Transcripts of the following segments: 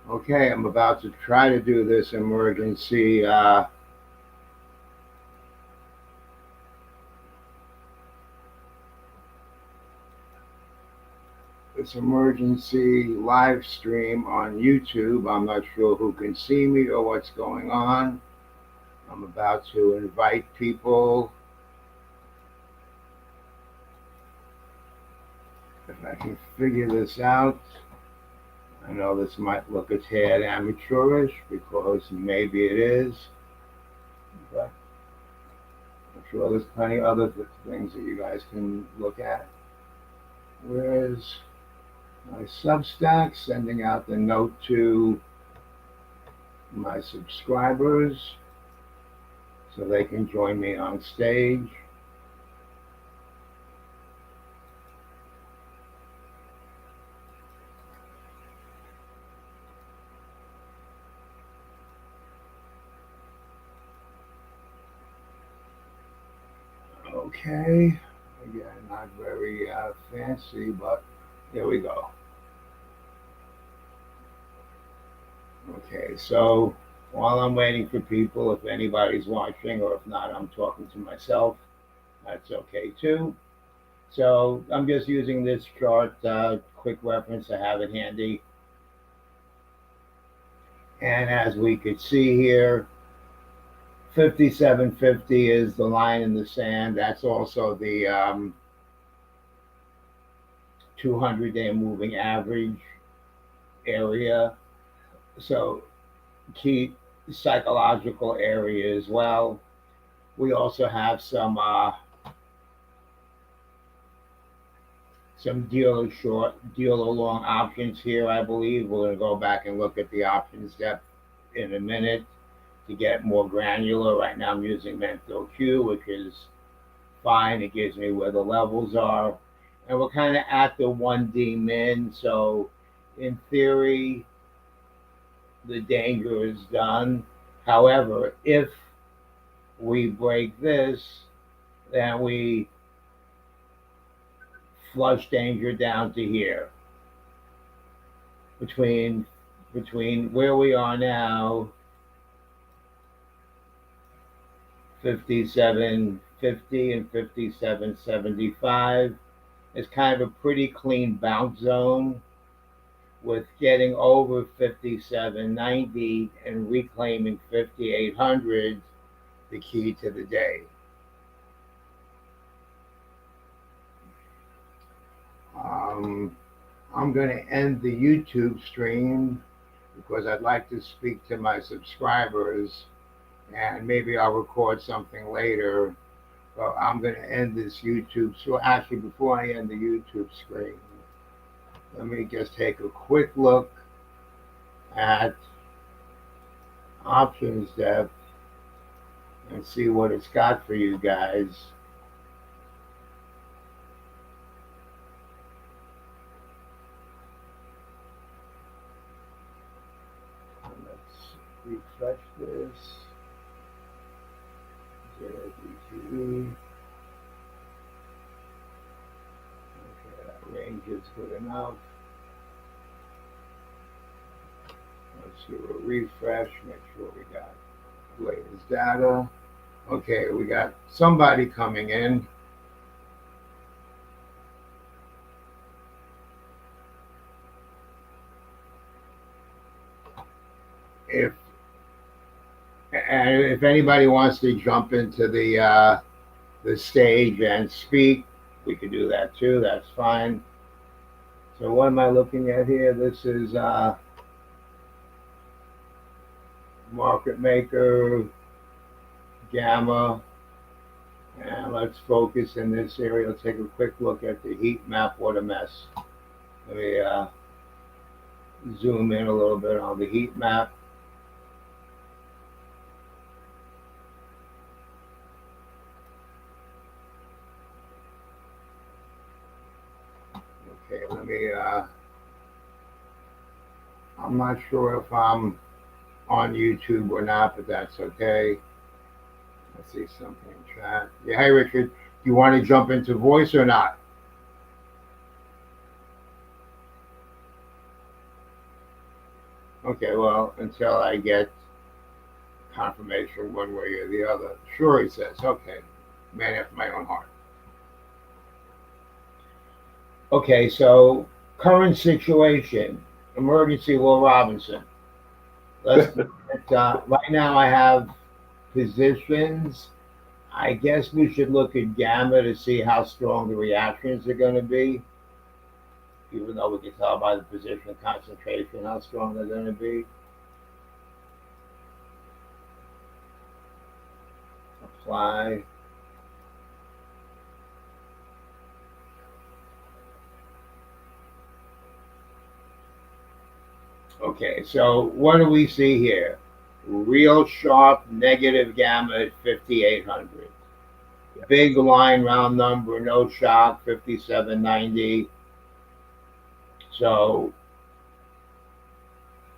Okay, I'm about to try to do this emergency live stream on YouTube. I'm not sure who can see me or what's going on. I'm about to invite people. If I can figure this out, I know this might look a tad amateurish because maybe it is, but I'm sure there's plenty of other things that you guys can look at. Where's my Substack? Sending out the note to my subscribers so they can join me on stage. Okay, again, not very fancy, but here we go. Okay, so while I'm waiting for people, if anybody's watching or if not, I'm talking to myself. That's okay too. So I'm just using this chart, quick reference to have it handy. And as we could see here, 5750 is the line in the sand. That's also the 200-day moving average area. So key psychological area as well. We also have some dealer short, dealer long options here. I believe we're going to go back and look at the options depth in a minute to get more granular. Right now, I'm using Menthil Q, which is fine. It gives me where the levels are, and we're kind of at the 1D min. So, in theory, the danger is done. However, if we break this, then we flush danger down to here between where we are now, 5750 and 5775 is kind of a pretty clean bounce zone, with getting over 5790 and reclaiming 5800 the key to the day. Um, I'm going to end the YouTube stream because I'd like to speak to my subscribers, and maybe I'll record something later. But I'm going to end this YouTube. So actually, before I end the YouTube screen, let me just take a quick look at options depth and see what it's got for you guys. Let's refresh this. 032. Okay, that range is good enough. Let's do a refresh, make sure we got latest data. Okay, we got somebody coming in. If if anybody wants to jump into the stage and speak, we can do that too. That's fine. So what am I looking at here? This is market maker, gamma, and let's focus in this area. Let's take a quick look at the heat map. What a mess. Let me zoom in a little bit on the heat map. Okay, let me, I'm not sure if I'm on YouTube or not, but that's okay. Let's see something in chat. Yeah, hey Richard, do you want to jump into voice or not? Okay, well, until I get confirmation one way or the other. Sure, he says. Okay, man after my own heart. Okay, so current situation, emergency Will Robinson. Let's right now I have positions. I guess we should look at gamma to see how strong the reactions are going to be, even though we can tell by the position concentration how strong they're going to be. Apply. Okay, so what do we see here? Real sharp negative gamma at 5,800. Big line round number, no shock, 5790. So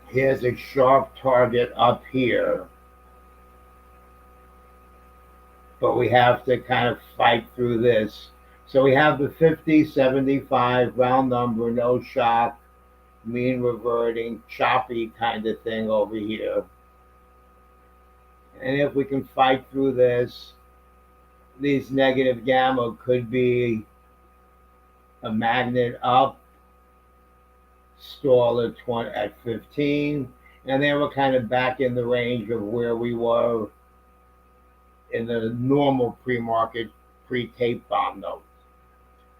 here's a sharp target up here, but we have to kind of fight through this. So we have the 50, 75 round number, no shock, mean reverting, choppy kind of thing over here. And if we can fight through this, these negative gamma could be a magnet up, stall at 20 at 15, and then we're kind of back in the range of where we were in the normal pre-market pre-tape bomb note,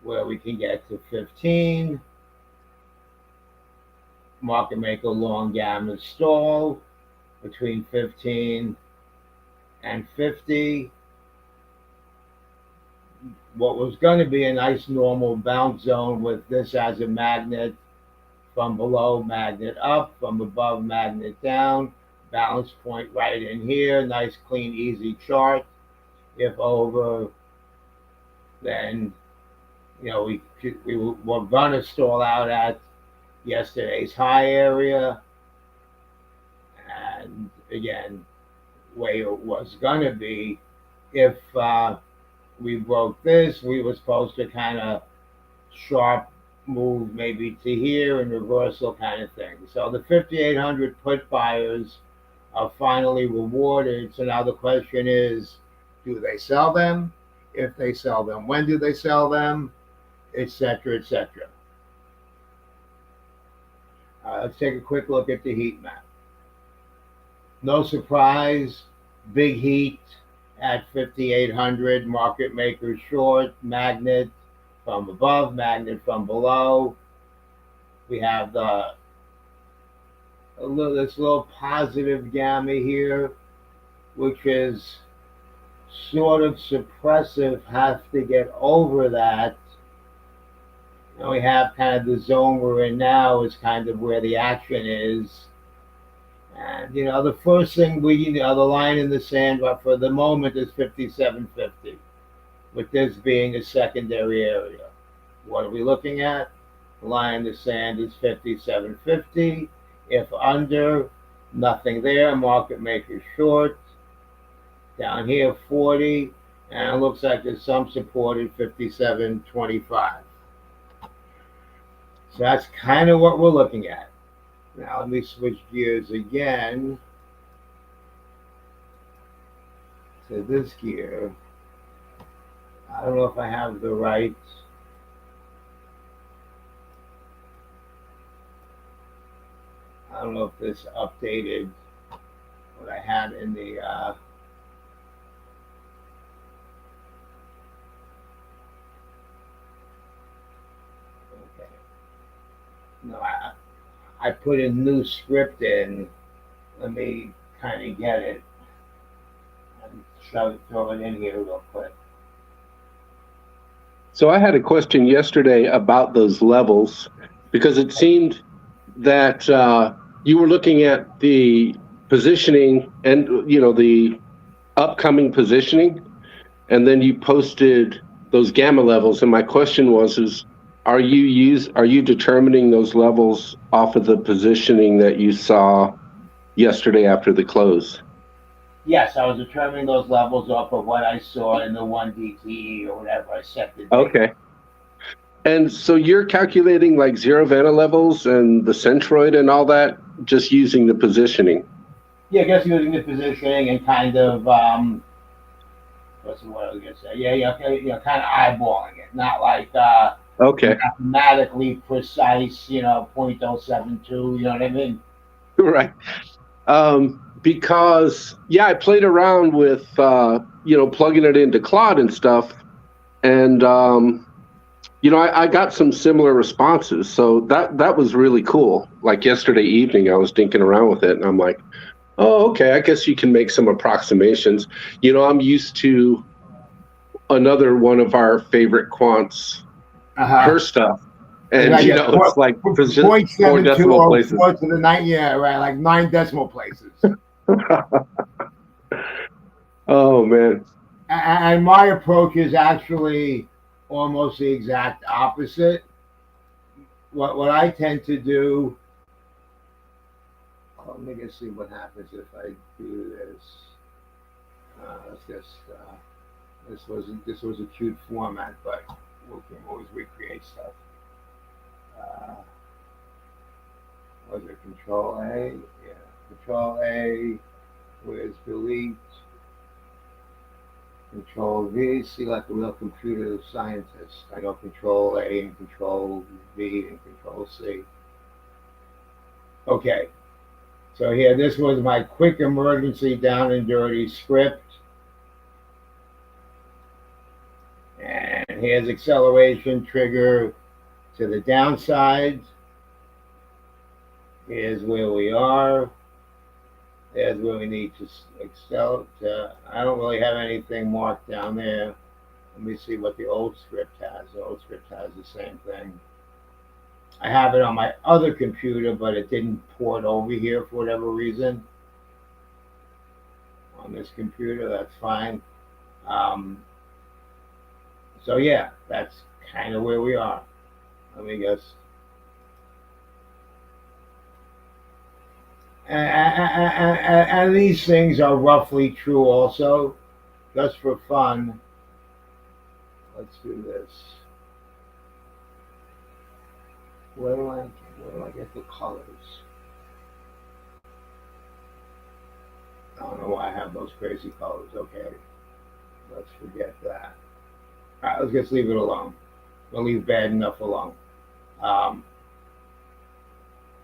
where we can get to 15, market maker long gamma stall between 15 and 50. What was going to be a nice normal bounce zone with this as a magnet, from below magnet up, from above magnet down, balance point right in here, nice clean easy chart. If over, then we're going to stall out at yesterday's high area, and again way it was going to be. If we broke this, we were supposed to kind of sharp move maybe to here and reversal kind of thing. So the 5,800 put buyers are finally rewarded. So now the question is, do they sell them? If they sell them, when do they sell them? Etc. etc. Let's take a quick look at the heat map. No surprise, big heat at 5,800, market maker short, magnet from above, magnet from below. We have this little positive gamma here, which is sort of suppressive, have to get over that. And we have kind of the zone we're in now is kind of where the action is. And the first thing the line in the sand, but for the moment, is 5750, with this being a secondary area. What are we looking at? The line in the sand is 5750. If under, nothing there, market maker short. Down here, 40, and it looks like there's some support at 5725. So that's kind of what we're looking at. Now let me switch gears again to this gear. I don't know if I have the right. I don't know if this updated what I had in the. Okay. No, I put a new script in. Let me kind of get it and throw it in here real quick. So I had a question yesterday about those levels, because it seemed that you were looking at the positioning and the upcoming positioning, and then you posted those gamma levels. And my question is, are you determining those levels off of the positioning that you saw yesterday after the close? Yes, I was determining those levels off of what I saw in the 1DTE or whatever I set the date. Okay. And so you're calculating like zero Vanna levels and the centroid and all that just using the positioning? Yeah, I guess using the positioning and kind of what's the word I was gonna say? Yeah, okay, kind of eyeballing it, not like Okay. mathematically precise, 0.072. You know what I mean? Right. Because I played around with plugging it into Claude and stuff, and I got some similar responses. So that was really cool. Like yesterday evening, I was dinking around with it, and I'm like, oh, okay, I guess you can make some approximations. I'm used to another one of our favorite quants, Uh-huh. her stuff, and Right, yeah, it's like just point four seven two decimal oh places. four to the nine. Yeah, right, like 9 decimal places. Oh man. And my approach is actually almost the exact opposite. What I tend to do. Let me just see what happens if I do this. Let's just. This was a cute format, but we can always recreate stuff. Uh, was it Control A? Yeah, Control A. Where's delete? Control V. See, like a real computer scientist. I go Control A and Control V and Control C. Okay, so here, this was my quick emergency down and dirty script. And here's acceleration trigger to the downside. Here's where we are. There's where we need to excel. I don't really have anything marked down there. Let me see what the old script has. The old script has the same thing. I have it on my other computer, but it didn't port over here for whatever reason. On this computer, that's fine. So yeah, that's kind of where we are. Let me guess. And these things are roughly true also, just for fun. Let's do this. Where do I get the colors? I don't know why I have those crazy colors. Okay, let's forget that. All right, let's just leave it alone. We'll leave bad enough alone. Um,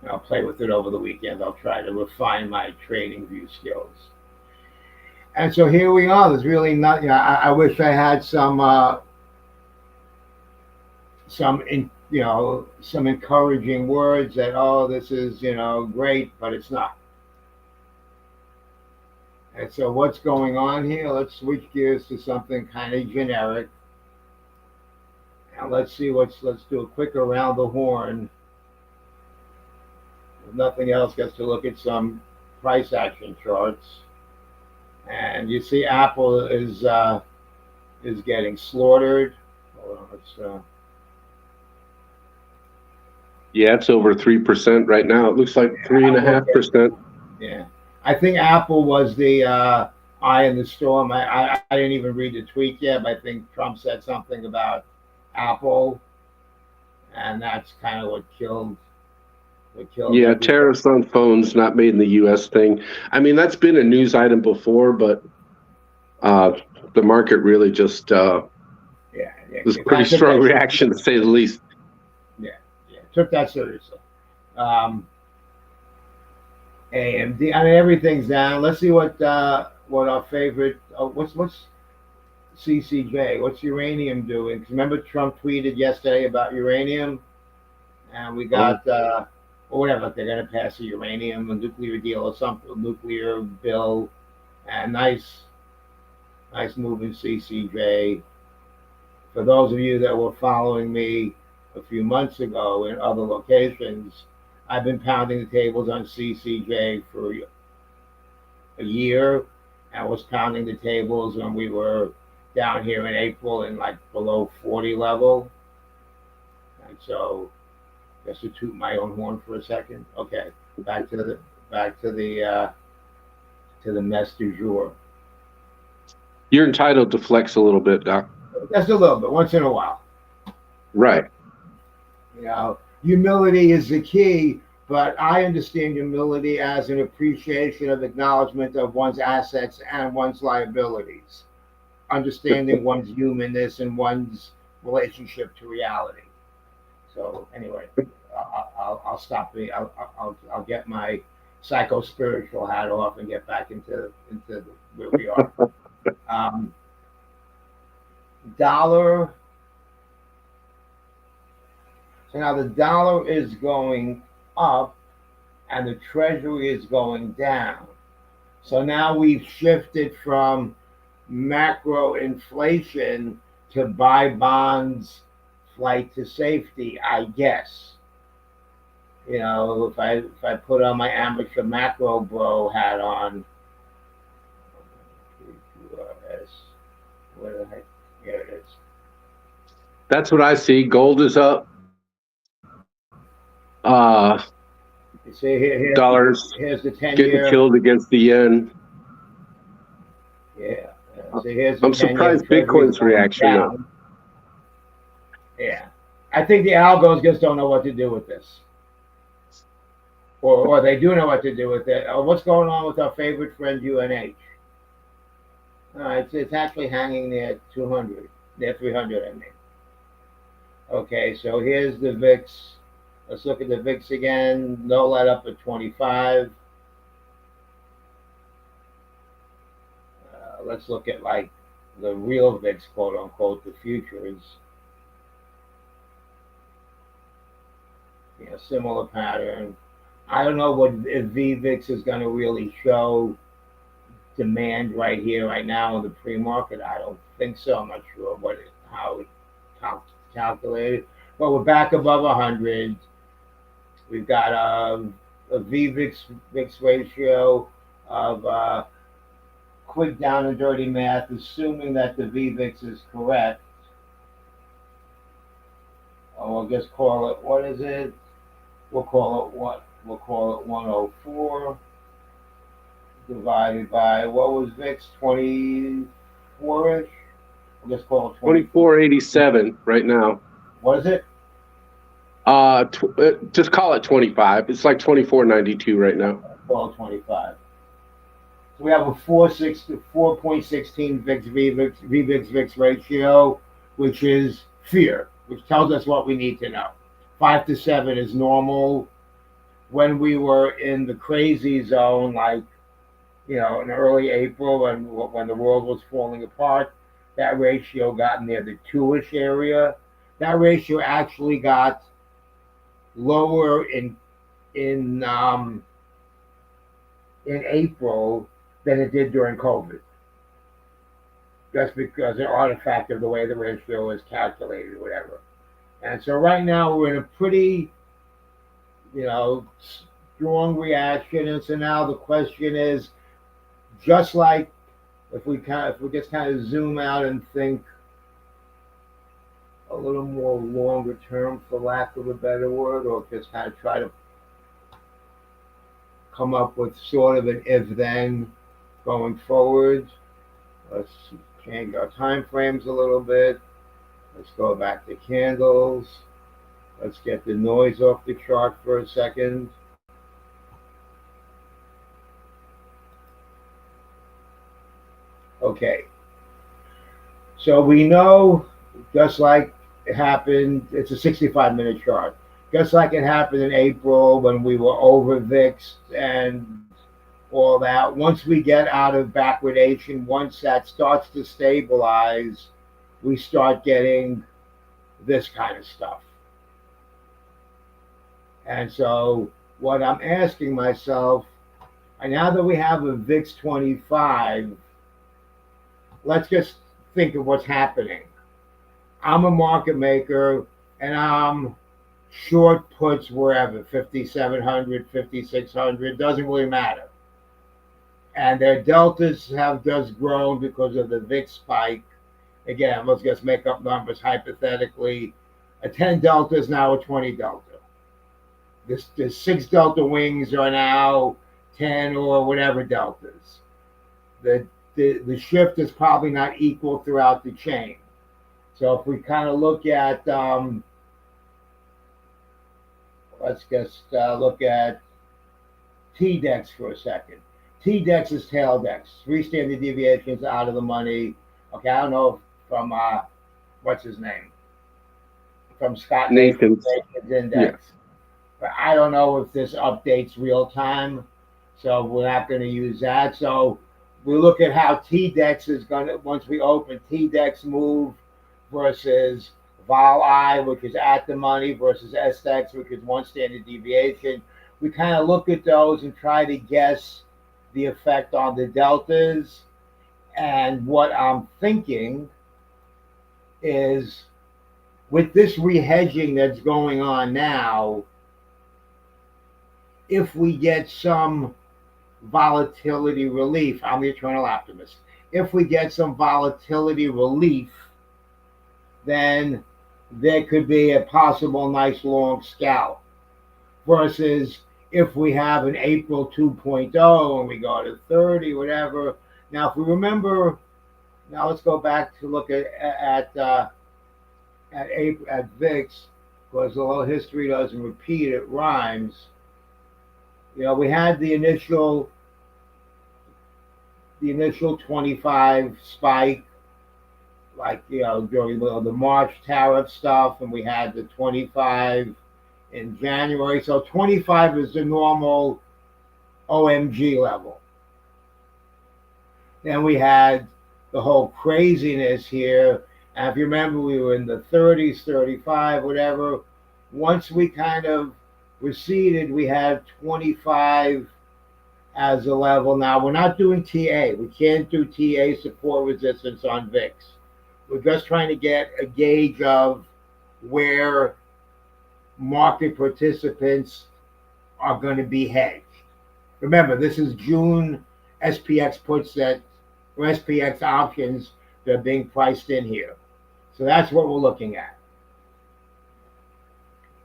I'll play with it over the weekend. I'll try to refine my trading view skills. And so here we are. There's really not. I wish I had some encouraging words that, oh, this is great, but it's not. And so what's going on here? Let's switch gears to something kind of generic. And let's do a quick around the horn. If nothing else, gets to look at some price action charts. And you see Apple is getting slaughtered. Hold on, Yeah, it's over 3% right now. It looks like 3.5%. Yeah, I think Apple was the eye in the storm. I didn't even read the tweet yet, but I think Trump said something about Apple, and that's kind of what killed. Yeah, everything. Tariffs on phones not made in the U.S. thing. I mean, that's been a news item before, but the market really just was a pretty strong reaction, to say the least. Yeah, took that seriously. AMD. I mean, everything's down. Let's see what our favorite. What's CCJ? What's uranium doing? 'Cause remember Trump tweeted yesterday about uranium, and we got or whatever. They're going to pass a nuclear deal or something, a nuclear bill, and nice move in CCJ. For those of you that were following me a few months ago in other locations, I've been pounding the tables on CCJ for a year. I was pounding the tables when we were down here in April in like below 40 level. And so just to toot my own horn for a second. Okay, back to the mess du jour. You're entitled to flex a little bit, Doc. Just a little bit, once in a while. Right. Humility is the key But I understand humility as an appreciation of acknowledgement of one's assets and one's liabilities, understanding one's humanness and one's relationship to reality. So anyway, I'll stop me. I'll get my psycho spiritual hat off and get back into where we are. Um, dollar. So now the dollar is going up and the treasury is going down. So now we've shifted from macro inflation to buy bonds, flight to safety, I guess. If I put on my amateur macro bro hat on, where the heck? Here it is. That's what I see. Gold is up. You see here, Dollars here's the getting 10-year. killed against the yen. Yeah. So here's the I'm 10-year surprised treasury Bitcoin's going reaction though. down. Yeah. I think the algos just don't know what to do with this. Or they do know what to do with it. What's going on with our favorite friend UNH? It's actually hanging near 200, near 300, I mean. Okay, so here's the VIX. Let's look at the VIX again. No let up at 25. Let's look at like the real VIX, quote unquote, the futures. Similar pattern. I don't know what if VVIX is going to really show demand right here, right now in the pre-market. I don't think so. I'm not sure how it calculated, but we're back above 100. We've got a VVIX ratio of quick down and dirty math, assuming that the VVIX is correct. We'll just call it, what is it? We'll call it what? We'll call it 104 divided by, what was VIX, 24-ish? We'll just call it 2487 right now. What is it? Just call it 25. It's like 2492 right now. Call it 25. So we have a 4.16 VVIX VIX ratio, which is fear, which tells us what we need to know. 5 to 7 is normal. When we were in the crazy zone, like in early April, when the world was falling apart, that ratio got near the 2-ish area. That ratio actually got lower in April than it did during COVID. Just because an artifact of the way the ratio is calculated, or whatever. And so right now we're in a pretty, strong reaction. And so now the question is, just like if we just kind of zoom out and think a little more longer term, for lack of a better word, or just kind of try to come up with sort of an if-then going forward. Let's change our time frames a little bit. Let's go back to candles. Let's get the noise off the chart for a second. Okay. So we know, just like it happened, it's a 65-minute chart. Just like it happened in April when we were over VIX and all that. Once we get out of backwardation, once that starts to stabilize, we start getting this kind of stuff. And so what I'm asking myself, and now that we have a VIX 25, let's just think of what's happening. I'm a market maker and I'm short puts wherever, 5,700, 5,600, doesn't really matter. And their deltas have just grown because of the VIX spike. Again, let's just make up numbers hypothetically. A 10 delta is now a 20 delta. The 6 delta wings are now 10 or whatever deltas. The shift is probably not equal throughout the chain. So if we kind of look at let's just look at T-Dex for a second. T-Dex is tail Dex. 3 standard deviations out of the money. Okay, I don't know if from what's his name? From Scott Nathan's Nathan's. Yeah. index. But I don't know if this updates real time, so we're not going to use that. So we look at how T-Dex is going to, once we open T-Dex move versus Vol I, which is at the money, versus SX, which is 1 standard deviation. We kind of look at those and try to guess the effect on the deltas. And what I'm thinking is with this rehedging that's going on now, if we get some volatility relief, I'm the eternal optimist. If we get some volatility relief, then there could be a possible nice long scalp. Versus if we have an April 2.0 and we go to 30, whatever. Now, if we remember, now let's go back to look at VIX, because although history doesn't repeat, it rhymes. We had the initial 25 spike, like during the March tariff stuff, and we had the 25 in January. So 25 is the normal OMG level. Then we had the whole craziness here. And if you remember, we were in the 30s, 35, whatever. Once we kind of receded, we had 25 as a level. Now, we're not doing TA. We can't do TA support resistance on VIX. We're just trying to get a gauge of where market participants are going to be hedged. Remember, this is June SPX puts that, or SPX options that are being priced in here. So that's what we're looking at.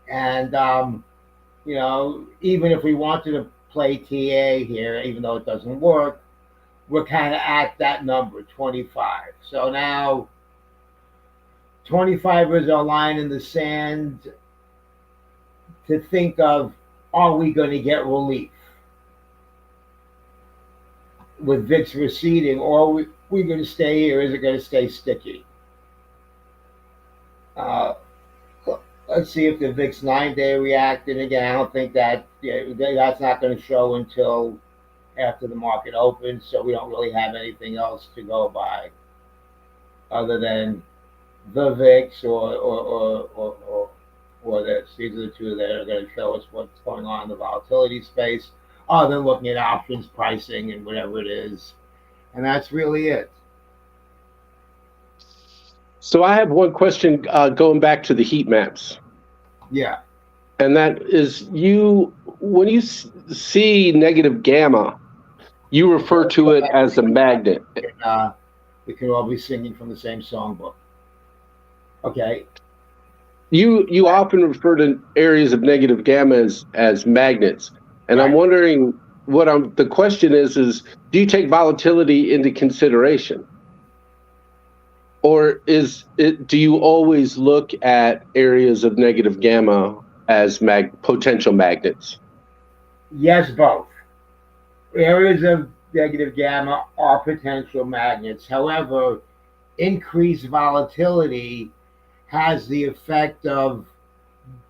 And, even if we wanted to play TA here, even though it doesn't work, we're kind of at that number, 25. So now 25 is our line in the sand to think of, are we going to get relief with VIX receding, or are we going to stay here? Is it going to stay sticky? Let's see if the VIX 9-day reacted again. I don't think that's not going to show until after the market opens, so we don't really have anything else to go by other than the VIX or this. These are the two that are going to show us what's going on in the volatility space, other than looking at options pricing and whatever it is. And that's really it. So I have one question going back to the heat maps. Yeah. And that is, when you see negative gamma, you refer to it as a magnet. We can all be singing from the same songbook. Okay. You often refer to areas of negative gamma as magnets. And right. I'm wondering the question is do you take volatility into consideration? Or do you always look at areas of negative gamma as potential magnets? Yes, both. Areas of negative gamma are potential magnets. However, increased volatility has the effect of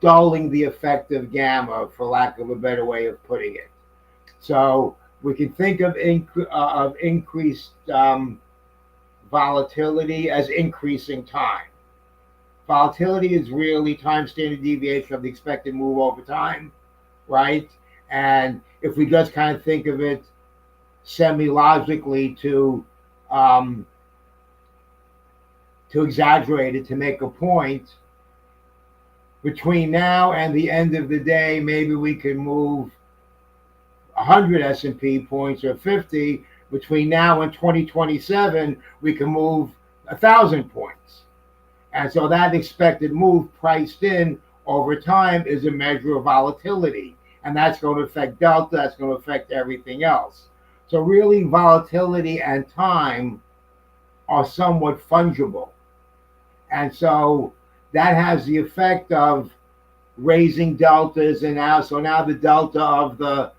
dulling the effect of gamma, for lack of a better way of putting it. So we can think of increased volatility as increasing time. Volatility is really time standard deviation of the expected move over time, right? And if we just kind of think of it semi-logically to exaggerate it, to make a point, between now and the end of the day, maybe we can move 100 S&P points or 50. Between now and 2027, we can move 1,000 points. And so that expected move priced in over time is a measure of volatility. And that's going to affect delta, that's going to affect everything else. So really, volatility and time are somewhat fungible. And so that has the effect of raising deltas, and now the delta of the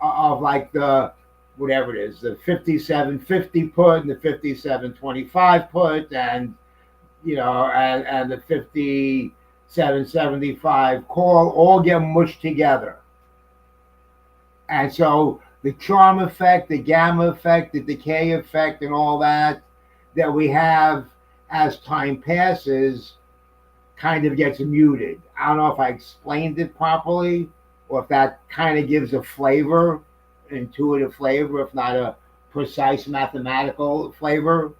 of like the whatever it is, the 5750 put and the 5725 put, and and the 5775 call all get mushed together. And so the charm effect, the gamma effect, the decay effect, and all that we have as time passes kind of gets muted. I don't know if I explained it properly or if that kind of gives a flavor, intuitive flavor, if not a precise mathematical flavor.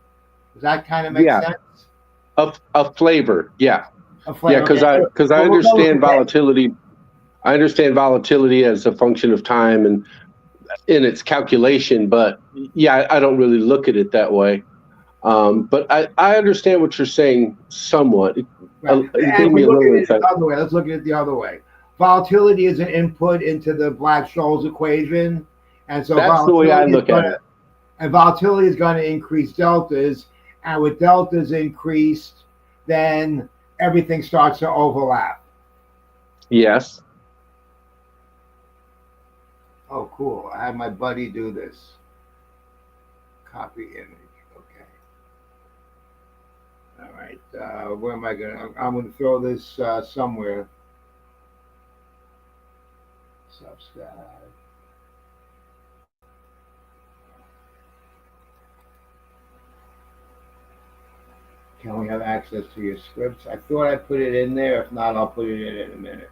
Does that kind of make Yeah, sense? a flavor. Yeah, A yeah, flavor. because Okay. I Well, we'll go with understand that. volatility. I understand volatility as a function of time and in its calculation, but yeah, I don't really look at it that way. But I understand what you're saying somewhat. Right. You And gave if me we a look little at it insight. the other way, let's look at it the other way. Volatility is an input into the Black-Scholes equation, and so That's the way I look at it. volatility is going to increase deltas, and with deltas increased, then everything starts to overlap. Yes. Oh, cool! I had my buddy do this. Copy image. Okay. All right. Where am I going? I'm going to throw this somewhere. Subscribe. Can we have access to your scripts? I thought I put it in there. If not, I'll put it in a minute.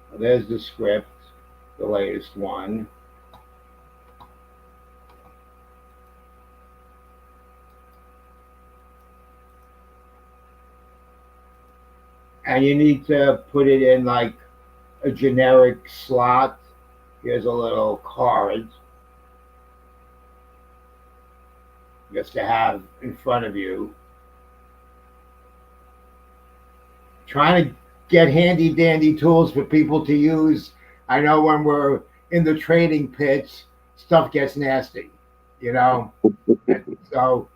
Well, there's the script, the latest one. And you need to put it in like a generic slot. Here's a little card just to have in front of you. Trying to get handy dandy tools for people to use. I know when we're in the trading pits, stuff gets nasty, you know? And so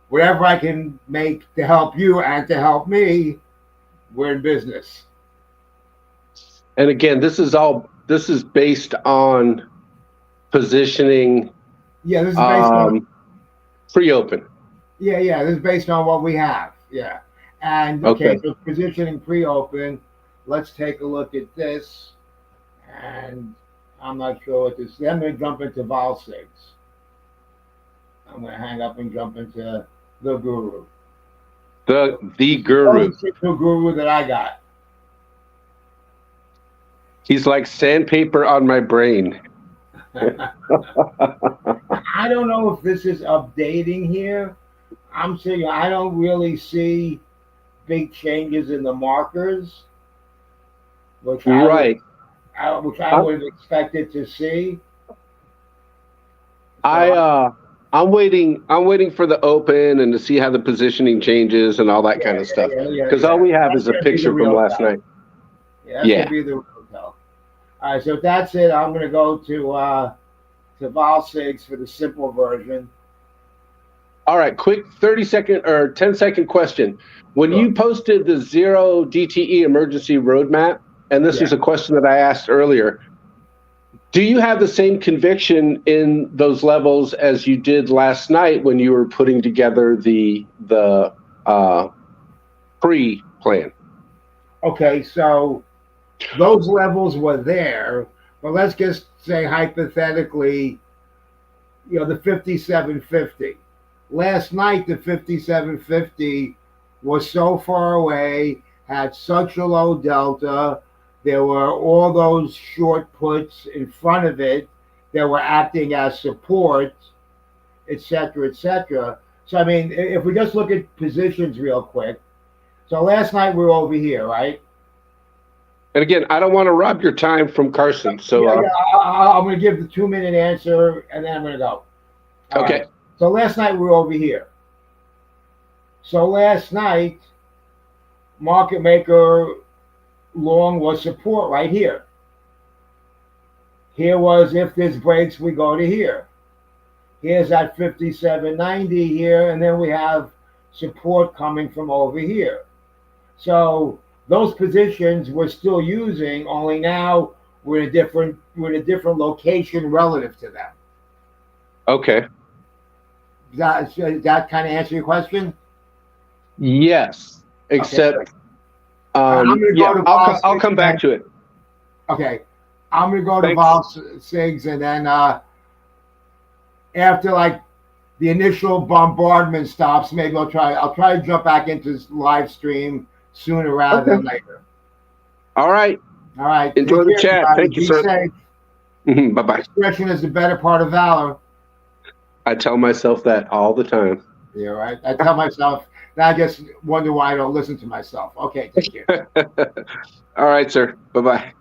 whatever I can make to help you and to help me, we're in business. And again, this is based on positioning Yeah, this is based on pre-open. yeah, this is based on what we have. Yeah. And okay, Okay. so positioning pre-open, let's take a look at this. And I'm not sure what this is. I'm gonna jump into vol sigs. I'm gonna hang up and jump into the guru. The The guru. guru that I got. He's like sandpaper on my brain. I don't know if this is updating here. I'm saying I don't really see big changes in the markers, which Right. which I would have expected to see. I'm waiting for the open and to see how the positioning changes and all that kind of stuff. Because all we have is a picture from last night. Yeah, that's gonna be the real tell. All right, so if that's it, I'm gonna go to vol sigs for the simple version. All right, quick 30-second or 10-second question. When you posted the zero DTE emergency roadmap, and this is a question that I asked earlier, do you have the same conviction in those levels as you did last night when you were putting together the pre-plan? Okay, so those levels were there, but let's just say hypothetically, the 5750. Last night, the 5750 was so far away, had such a low delta. There were all those short puts in front of it that were acting as support, et cetera, et cetera. So, I mean, if we just look at positions real quick. So last night we were over here, right? And again, I don't want to rob your time from Carson. So I'm going to give the 2-minute answer and then I'm going to go. All okay. Right. So last night we were over here. So last night, market maker long was support right here. Here was if this breaks, we go to here. Here's that 57.90 here, and then we have support coming from over here. So those positions we're still using, only now we're in a different location relative to them. Okay. Does that kind of answer your question? Yes. Okay, good. Except, All right, I'm going to go yeah, to Vol I'll Sig come back then. to it. Okay, I'm going to go to Thanks. Vol Sigs, and then after like the initial bombardment stops, maybe I'll try to jump back into this live stream sooner rather Okay. than later. All right. All right, Enjoy take the care, chat. everybody. Thank you, Be sir. safe. Bye-bye. Discretion is the better part of valor. I tell myself that all the time. Yeah, right. I tell myself, now I just wonder why I don't listen to myself. Okay, take care. All right, sir. Bye-bye.